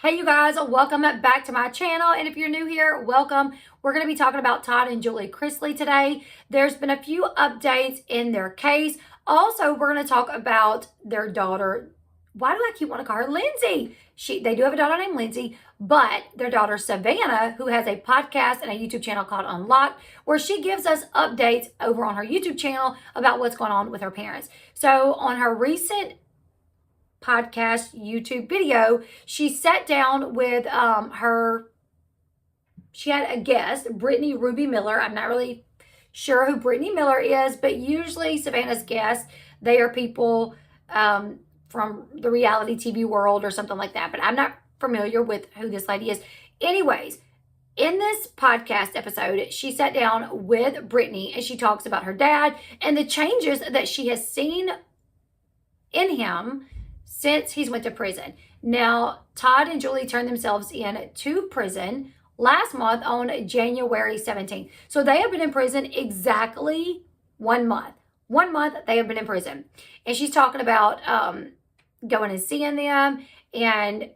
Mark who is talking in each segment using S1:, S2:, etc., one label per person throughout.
S1: Hey you guys, welcome back to my channel, and if you're new here, welcome. We're going to be talking about Todd and Julie Chrisley today. There's been a few updates in their case. Also, we're going to talk about their daughter. Why do I keep wanting to call her Lindsay? They do have a daughter named Lindsay, but their daughter Savannah, who has a podcast and a YouTube channel called Unlocked, where she gives us updates over on her YouTube channel about what's going on with her parents. So on her recent podcast YouTube video, she sat down with she had a guest, Brittany Ruby Miller. I'm not really sure who Brittany Miller is, but usually Savannah's guests, they are people from the reality TV world or something like that, but I'm not familiar with who this lady is. Anyways, in this podcast episode, she sat down with Brittany and she talks about her dad and the changes that she has seen in him since he's went to prison. Now, Todd and Julie turned themselves in to prison last month on January 17th. So they have been in prison exactly 1 month. 1 month they have been in prison. And she's talking about going and seeing them and,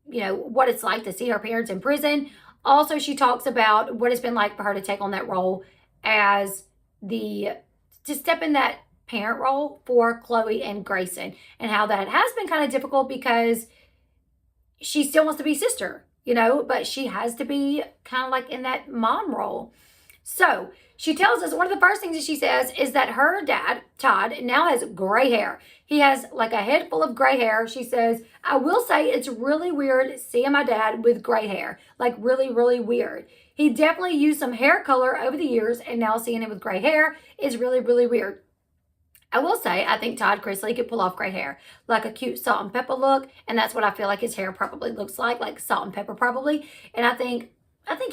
S1: you know, what it's like to see her parents in prison. Also, she talks about what it's been like for her to take on that role as to step in that parent role for Chloe and Grayson, and how that has been kind of difficult because she still wants to be sister, you know, but she has to be kind of like in that mom role. So she tells us one of the first things that she says is that her dad, Todd, now has gray hair. He has like a head full of gray hair. She says, I will say it's really weird seeing my dad with gray hair, like really, really weird. He definitely used some hair color over the years, and now seeing him with gray hair is really, really weird. I will say, I think Todd Chrisley could pull off gray hair, like a cute salt and pepper look, and that's what I feel like his hair probably looks like salt and pepper probably, and I think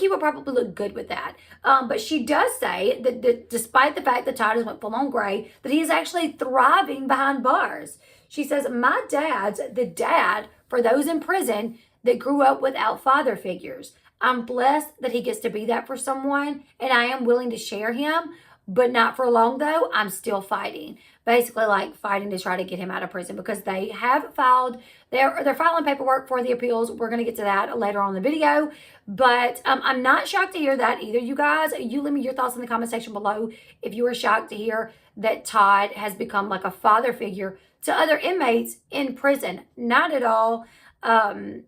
S1: he would probably look good with that. But she does say that despite the fact that Todd has went full on gray, that he is actually thriving behind bars. She says, my dad's the dad for those in prison that grew up without father figures. I'm blessed that he gets to be that for someone, and I am willing to share him, but not for long though. I'm still fighting. Basically like fighting to try to get him out of prison because they have filed, they're filing paperwork for the appeals. We're going to get to that later on in the video. But I'm not shocked to hear that either, you guys. You leave me your thoughts in the comment section below if you were shocked to hear that Todd has become like a father figure to other inmates in prison. Not at all. I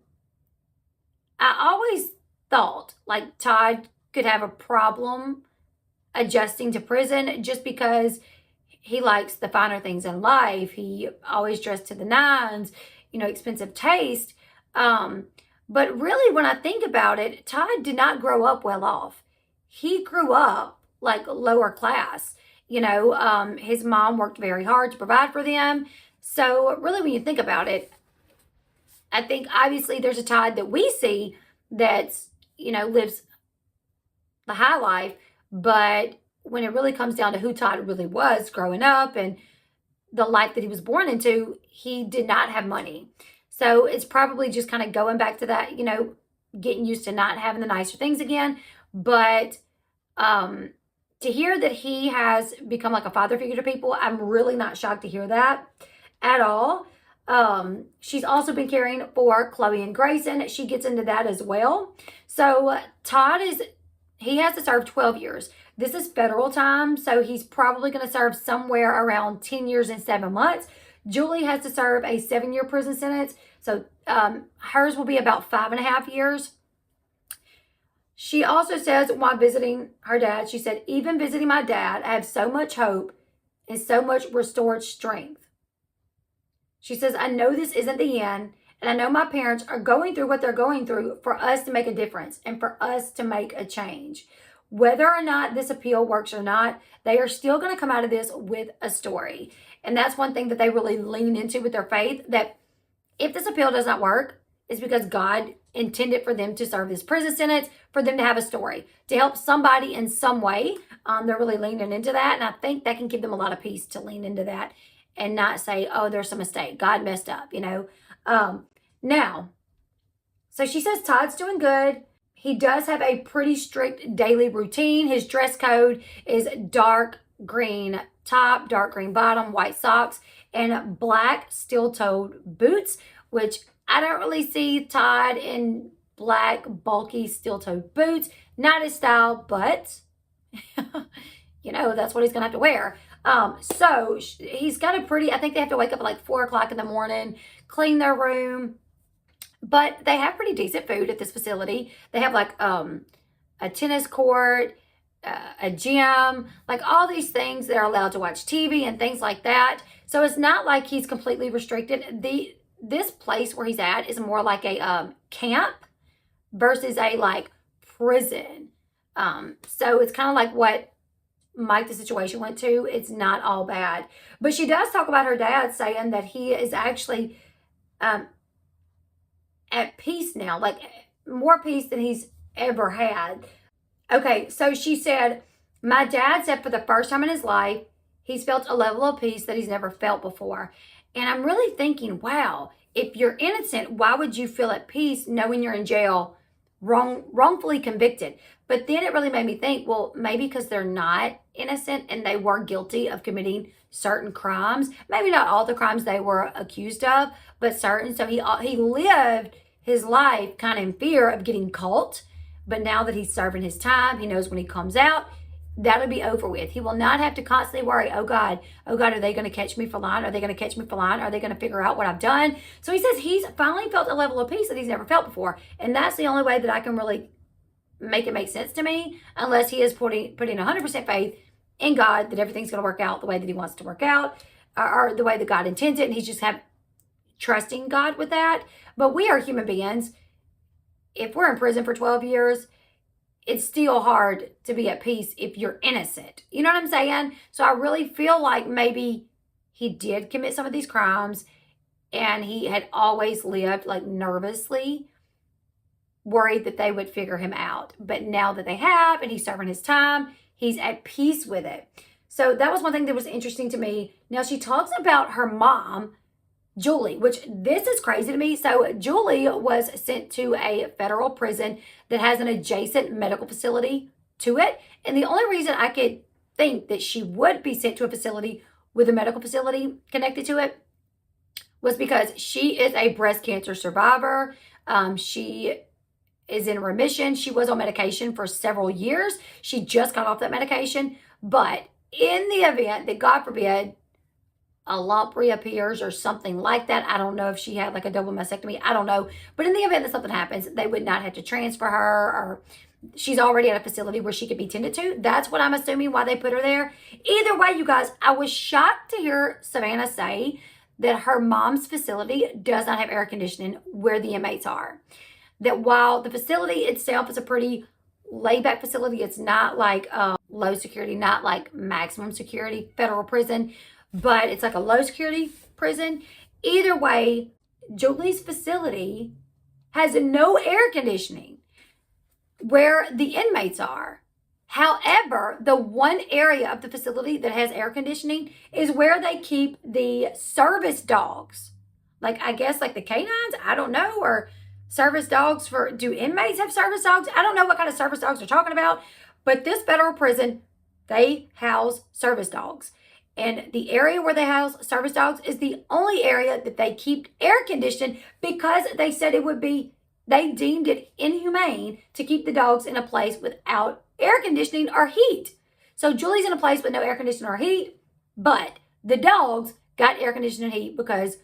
S1: always thought like Todd could have a problem adjusting to prison just because he likes the finer things in life. He always dressed to the nines, you know, expensive taste. But really, when I think about it, Todd did not grow up well off. He grew up like lower class. You know, his mom worked very hard to provide for them. So really, when you think about it, I think obviously there's a Todd that we see that's, you know, lives the high life. But when it really comes down to who Todd really was growing up and the life that he was born into, he did not have money. So it's probably just kind of going back to that, you know, getting used to not having the nicer things again. But to hear that he has become like a father figure to people, I'm really not shocked to hear that at all. She's also been caring for Chloe and Grayson. She gets into that as well. So Todd he has to serve 12 years. This is federal time, so he's probably going to serve somewhere around 10 years and 7 months. Julie has to serve a 7-year prison sentence, so hers will be about 5.5 years. She also says while visiting her dad, she said, even visiting my dad, I have so much hope and so much restored strength. She says, I know this isn't the end, and I know my parents are going through what they're going through for us to make a difference and for us to make a change. Whether or not this appeal works or not, they are still going to come out of this with a story. And that's one thing that they really lean into with their faith, that if this appeal does not work, it's because God intended for them to serve this prison sentence, for them to have a story, to help somebody in some way. They're really leaning into that. And I think that can give them a lot of peace to lean into that and not say, oh, there's a mistake. God messed up, you know. Now, so she says Todd's doing good. He does have a pretty strict daily routine. His dress code is dark green top, dark green bottom, white socks, and black steel-toed boots, which I don't really see Todd in black, bulky, steel-toed boots. Not his style, but you know, that's what he's gonna have to wear. So he's got a pretty, I think they have to wake up at like 4 o'clock in the morning, clean their room, but they have pretty decent food at this facility. They have like a tennis court, a gym, like all these things. They're allowed to watch TV and things like that. So it's not like he's completely restricted. This place where he's at is more like a camp versus a like prison. So it's kind of like what Mike the situation went to. It's not all bad. But she does talk about her dad saying that he is actually at peace now, like more peace than he's ever had. Okay, so she said, my dad said for the first time in his life, he's felt a level of peace that he's never felt before. And I'm really thinking, wow, if you're innocent, why would you feel at peace knowing you're in jail, wrongfully convicted? But then it really made me think, well, maybe because they're not innocent and they were guilty of committing certain crimes. Maybe not all the crimes they were accused of, but certain. So he lived his life kind of in fear of getting caught. But now that he's serving his time, he knows when he comes out, that'll be over with. He will not have to constantly worry, oh God, are they going to catch me for lying? Are they going to catch me for lying? Are they going to figure out what I've done? So he says he's finally felt a level of peace that he's never felt before. And that's the only way that I can really make it make sense to me, unless he is putting 100% faith in God that everything's going to work out the way that he wants to work out, or the way that God intends it, and he's just trusting God with that. But we are human beings. If we're in prison for 12 years, it's still hard to be at peace if you're innocent. You know what I'm saying? So I really feel like maybe he did commit some of these crimes and he had always lived like nervously, worried that they would figure him out. But now that they have and he's serving his time, he's at peace with it. So that was one thing that was interesting to me. Now she talks about her mom, Julie, which this is crazy to me. So Julie was sent to a federal prison that has an adjacent medical facility to it. And the only reason I could think that she would be sent to a facility with a medical facility connected to it was because she is a breast cancer survivor. She is in remission. She was on medication for several years. She just got off that medication. But in the event that, God forbid, a lump reappears or something like that. I don't know if she had like a double mastectomy. I don't know. But in the event that something happens, they would not have to transfer her, or she's already at a facility where she could be tended to. That's what I'm assuming why they put her there. Either way, you guys, I was shocked to hear Savannah say that her mom's facility does not have air conditioning where the inmates are. That while the facility itself is a pretty laid-back facility, it's not like low security, not like maximum security federal prison, but it's like a low security prison. Either way, Julie's facility has no air conditioning where the inmates are. However, the one area of the facility that has air conditioning is where they keep the service dogs. Like, I guess like the canines, I don't know, or service dogs do inmates have service dogs? I don't know what kind of service dogs they're talking about, but this federal prison, they house service dogs. And the area where they house service dogs is the only area that they keep air conditioned, because they said they deemed it inhumane to keep the dogs in a place without air conditioning or heat. So Julie's in a place with no air conditioning or heat, but the dogs got air conditioning and heat because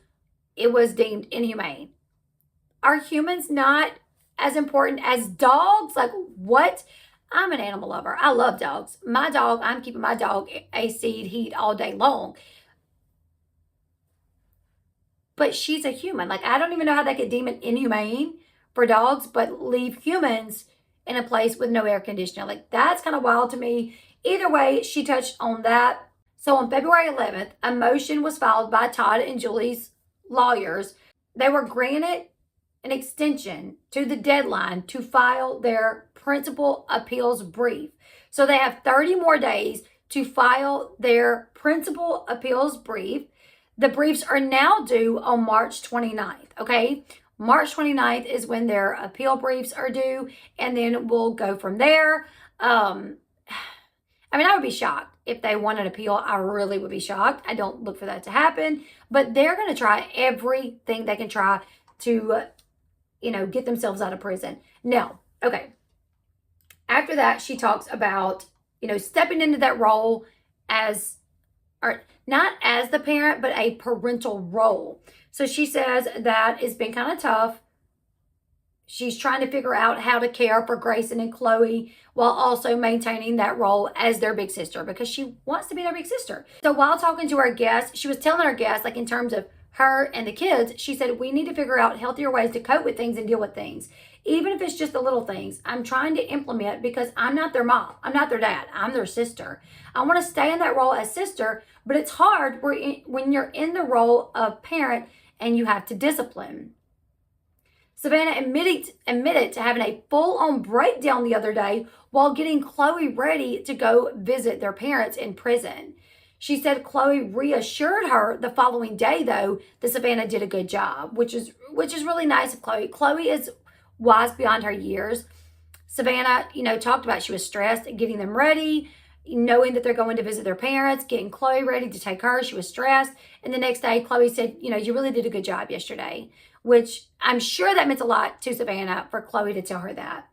S1: it was deemed inhumane. Are humans not as important as dogs? Like, what? I'm an animal lover. I love dogs. My dog, I'm keeping my dog AC heat all day long. But she's a human. Like, I don't even know how they could deem it inhumane for dogs, but leave humans in a place with no air conditioning. Like, that's kind of wild to me. Either way, she touched on that. So on February 11th, a motion was filed by Todd and Julie's lawyers. They were granted an extension to the deadline to file their principal appeals brief. So they have 30 more days to file their principal appeals brief. The briefs are now due on March 29th, okay? March 29th is when their appeal briefs are due, and then we'll go from there. I would be shocked if they won an appeal. I really would be shocked. I don't look for that to happen, but they're going to try everything they can try to, get themselves out of prison. Now, okay. After that, she talks about, stepping into that role as, or not as the parent, but a parental role. So she says that it's been kind of tough. She's trying to figure out how to care for Grayson and Chloe while also maintaining that role as their big sister, because she wants to be their big sister. So while talking to our guests, she was telling our guests, like in terms of her and the kids, she said, we need to figure out healthier ways to cope with things and deal with things. Even if it's just the little things I'm trying to implement, because I'm not their mom. I'm not their dad. I'm their sister. I want to stay in that role as sister, but it's hard when you're in the role of parent and you have to discipline. Savannah admitted to having a full-on breakdown the other day while getting Chloe ready to go visit their parents in prison. She said Chloe reassured her the following day, though, that Savannah did a good job, which is really nice of Chloe. Chloe is wise beyond her years. Savannah, talked about she was stressed getting them ready, knowing that they're going to visit their parents, getting Chloe ready to take her. She was stressed. And the next day, Chloe said, you really did a good job yesterday, which I'm sure that meant a lot to Savannah for Chloe to tell her that.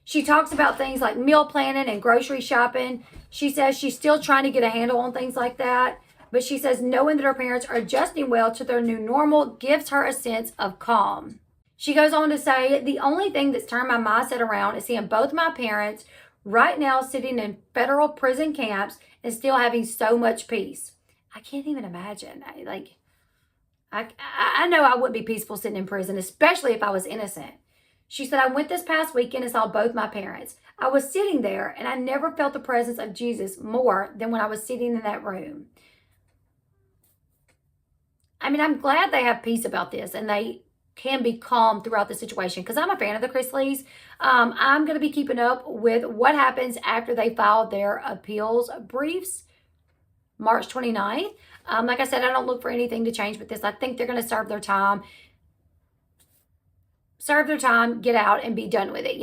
S1: She talks about things like meal planning and grocery shopping. She says she's still trying to get a handle on things like that. But she says knowing that her parents are adjusting well to their new normal gives her a sense of calm. She goes on to say, the only thing that's turned my mindset around is seeing both my parents right now sitting in federal prison camps and still having so much peace. I can't even imagine. I know I wouldn't be peaceful sitting in prison, especially if I was innocent. She said, I went this past weekend and saw both my parents. I was sitting there and I never felt the presence of Jesus more than when I was sitting in that room. I mean, I'm glad they have peace about this and they can be calm throughout the situation, because I'm a fan of the Chrisleys. I'm going to be keeping up with what happens after they file their appeals briefs, March 29th. Like I said, I don't look for anything to change with this. I think they're going to serve their time, get out and be done with it,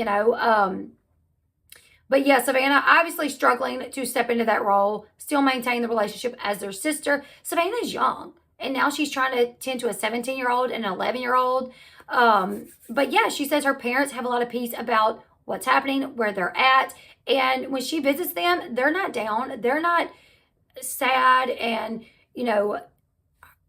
S1: But yeah, Savannah obviously struggling to step into that role, still maintain the relationship as their sister. Savannah's young, and now she's trying to tend to a 17-year-old and an 11-year-old. But yeah, she says her parents have a lot of peace about what's happening, where they're at. And when she visits them, they're not down. They're not sad. And,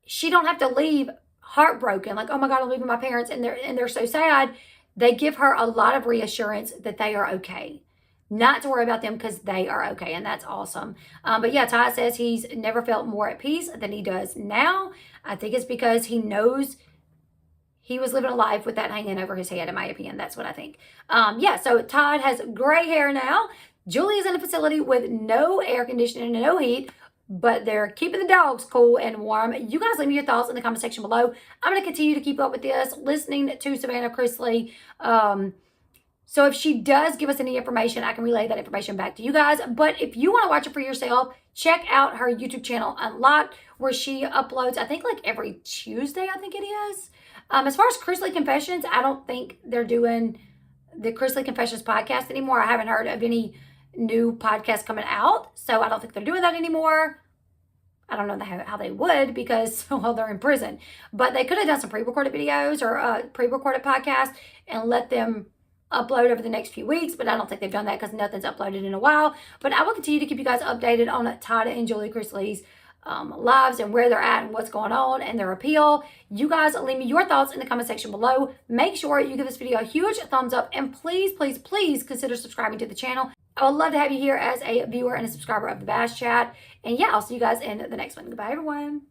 S1: she don't have to leave heartbroken. Like, oh my God, I'm leaving my parents. And they're so sad. They give her a lot of reassurance that they are okay. Not to worry about them because they are okay, and that's awesome. But yeah, Todd says he's never felt more at peace than he does now. I think it's because he knows he was living a life with that hanging over his head, in my opinion. That's what I think. Yeah, so Todd has gray hair now. Julie is in a facility with no air conditioning and no heat, but they're keeping the dogs cool and warm. You guys leave me your thoughts in the comment section below. I'm going to continue to keep up with this, listening to Savannah Chrisley. So if she does give us any information, I can relay that information back to you guys. But if you want to watch it for yourself, check out her YouTube channel, Unlocked, where she uploads, I think, like every Tuesday, I think it is. As far as Chrisley Confessions, I don't think they're doing the Chrisley Confessions podcast anymore. I haven't heard of any new podcast coming out, so I don't think they're doing that anymore. I don't know how they would, because, well, they're in prison. But they could have done some pre-recorded videos or pre-recorded podcasts and let them upload over the next few weeks, but I don't think they've done that because nothing's uploaded in a while. But I will continue to keep you guys updated on Todd and Julie Chrisley's lives and where they're at and what's going on and their appeal. You guys leave me your thoughts in the comment section below. Make sure you give this video a huge thumbs up, and please, please, please consider subscribing to the channel. I would love to have you here as a viewer and a subscriber of the Bash Chat. And yeah, I'll see you guys in the next one. Goodbye, everyone.